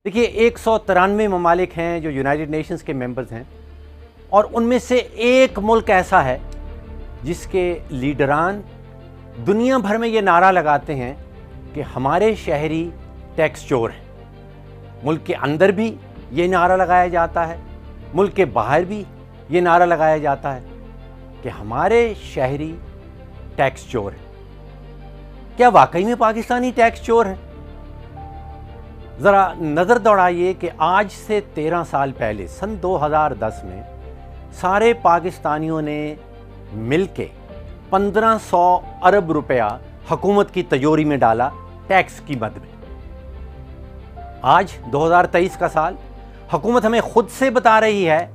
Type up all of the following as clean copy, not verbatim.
देखिए 193 ममालिक हैं जो यूनाइटेड नेशंस के मेंबर्स हैं और उनमें से एक मुल्क ऐसा है जिसके लीडरान दुनिया भर में ये नारा लगाते हैं कि हमारे शहरी टैक्स चोर हैं। मुल्क के अंदर भी ये नारा लगाया जाता है, मुल्क के बाहर भी ये नारा लगाया जाता है कि हमारे शहरी टैक्स चोर हैं। क्या वाकई में पाकिस्तानी टैक्स चोर हैं? ज़रा नज़र दौड़ाइए कि आज से 13 साल पहले सन 2010 में सारे पाकिस्तानियों ने मिलके 1500 अरब रुपया हुकूमत की तिजोरी में डाला टैक्स की मद में। आज 2023 का साल, हुकूमत हमें खुद से बता रही है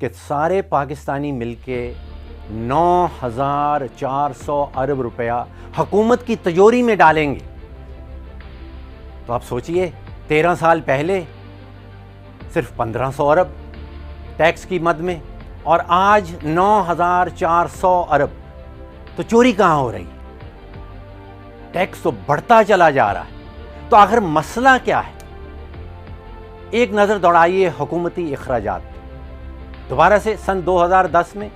कि सारे पाकिस्तानी मिलके 9400 अरब रुपया हुकूमत की तिजोरी में डालेंगे। तो आप सोचिए 13 साल पहले सिर्फ 1500 अरब टैक्स की मद में और आज 9400 अरब। तो चोरी कहाँ हो रही? टैक्स तो बढ़ता चला जा रहा है। तो आखिर मसला क्या है? एक नज़र दौड़ाइए हुकूमती इखराजात। दोबारा से सन 2010 में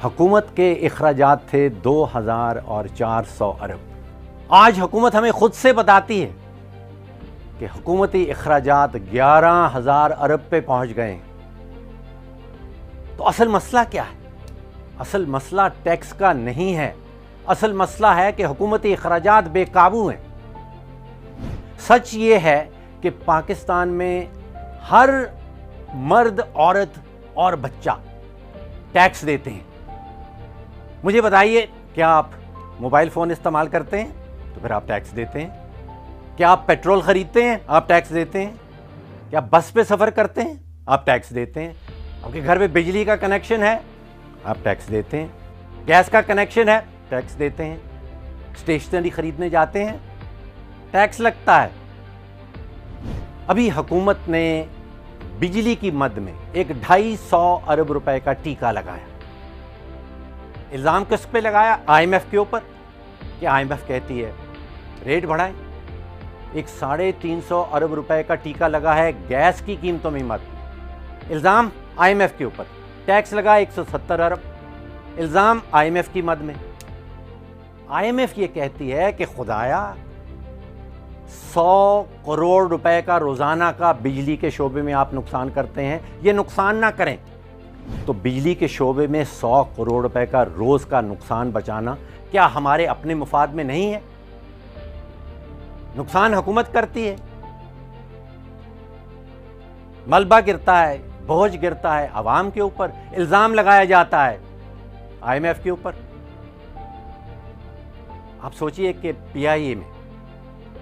हुकूमत के इखराजात थे 2400 अरब। आज हुकूमत हमें खुद से बताती है कि हुकूमती इखराजात 11000 अरब पे पहुंच गए हैं। तो असल मसला क्या है? असल मसला टैक्स का नहीं है। असल मसला है कि हुकूमती इखराजात बेकाबू हैं। सच ये है कि पाकिस्तान में हर मर्द, औरत और बच्चा टैक्स देते हैं। मुझे बताइए, क्या आप मोबाइल फ़ोन इस्तेमाल करते हैं? तो फिर आप टैक्स देते हैं। क्या आप पेट्रोल ख़रीदते हैं? आप टैक्स देते हैं। क्या आप बस पे सफ़र करते हैं? आप टैक्स देते हैं। आपके घर में बिजली का कनेक्शन है? आप टैक्स देते हैं। गैस का कनेक्शन है? टैक्स देते हैं। स्टेशनरी ख़रीदने जाते हैं? टैक्स लगता है। अभी हुकूमत ने बिजली की मद में एक 250 अरब रुपए का टीका लगाया। इल्ज़ाम किस पे लगाया? IMF के ऊपर कि IMF कहती है रेट बढ़ाएं। एक 350 अरब रुपए का टीका लगा है गैस की कीमतों में मद। इल्ज़ाम IMF के ऊपर। टैक्स लगा 170 अरब। इल्ज़ाम IMF की मद में। IMF ये कहती है कि खुदाया 100 करोड़ रुपए का रोज़ाना का बिजली के शोबे में आप नुकसान करते हैं, ये नुकसान ना करें। तो बिजली के शोबे में 100 करोड़ रुपए का रोज़ का नुकसान बचाना क्या हमारे अपने मुफाद में नहीं है? नुकसान हुकूमत करती है। मलबा गिरता है, बोझ गिरता है आवाम के ऊपर। इल्ज़ाम लगाया जाता है IMF के ऊपर। आप सोचिए कि PIA में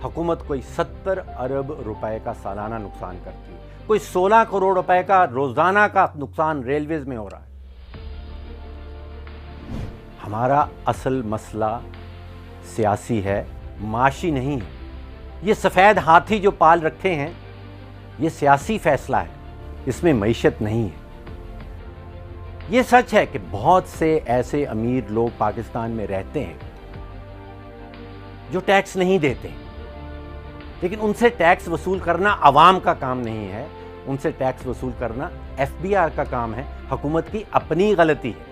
हुकूमत कोई 70 अरब रुपए का सालाना नुकसान करती है। कोई 16 करोड़ रुपए का रोज़ाना का नुकसान रेलवेज़ में हो रहा है। हमारा असल मसला सियासी है, माशी नहीं है। ये सफ़ेद हाथी जो पाल रखे हैं, ये सियासी फ़ैसला है, इसमें मईशत नहीं है। ये सच है कि बहुत से ऐसे अमीर लोग पाकिस्तान में रहते हैं जो टैक्स नहीं देते, लेकिन उनसे टैक्स वसूल करना आवाम का काम नहीं है। उनसे टैक्स वसूल करना FBR का काम है। हुकूमत की अपनी गलती है।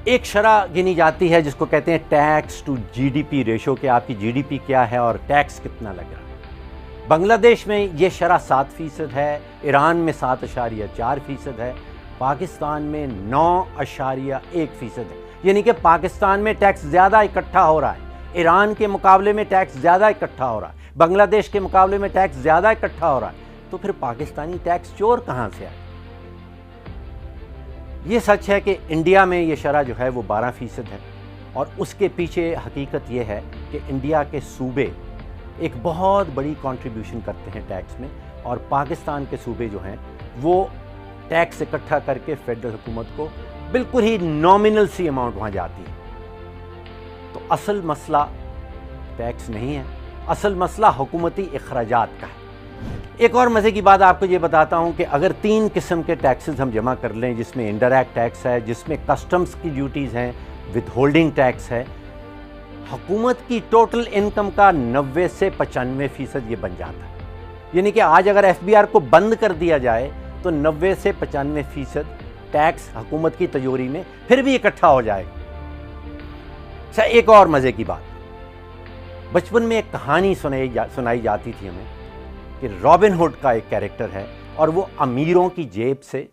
एक शरह गिनी जाती है जिसको कहते हैं टैक्स टू GDP रेशो, कि आपकी GDP क्या है और टैक्स कितना लग रहा है। बांग्लादेश में ये शरह 7% है, ईरान में 7.4% है, पाकिस्तान में 9.1% है। यानी कि पाकिस्तान में टैक्स ज़्यादा इकट्ठा हो रहा है, ईरान के मुकाबले में टैक्स ज़्यादा इकट्ठा हो रहा है, बांग्लादेश के मुकाबले में टैक्स ज़्यादा इकट्ठा हो रहा है। तो फिर पाकिस्तानी टैक्स चोर कहाँ से आए? ये सच है कि इंडिया में ये शरह जो है वो 12% है और उसके पीछे हकीकत ये है कि इंडिया के सूबे एक बहुत बड़ी कंट्रीब्यूशन करते हैं टैक्स में, और पाकिस्तान के सूबे जो हैं वो टैक्स इकट्ठा करके फेडरल हुकूमत को बिल्कुल ही नॉमिनल सी अमाउंट वहाँ जाती है। तो असल मसला टैक्स नहीं है, असल मसला हुकूमती इखराजात का है। एक और मज़े की बात आपको ये बताता हूँ कि अगर 3 किस्म के टैक्सेस हम जमा कर लें, जिसमें इंडायरेक्ट टैक्स है, जिसमें कस्टम्स की ड्यूटीज़ हैं, विदहोल्डिंग टैक्स है, हुकूमत की टोटल इनकम का 90 से 95% ये बन जाता है। یعنی کہ آج اگر ایف بی آر کو بند کر دیا جائے تو 90 سے 95% ٹیکس حکومت کی تجوری میں پھر بھی اکٹھا ہو جائے گا۔ اچھا، ایک اور مزے کی بات، بچپن میں ایک کہانی سنائی جاتی تھی ہمیں کہ رابن ہوڈ کا ایک کیریکٹر ہے اور وہ امیروں کی جیب سے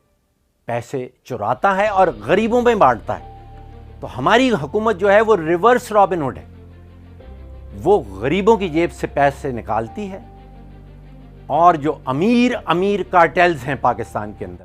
پیسے چراتا ہے اور غریبوں میں بانٹتا ہے۔ تو ہماری حکومت جو ہے وہ ریورس رابن ہوڈ ہے، وہ غریبوں کی جیب سے پیسے نکالتی ہے، اور جو امیر کارٹیلز ہیں پاکستان کے اندر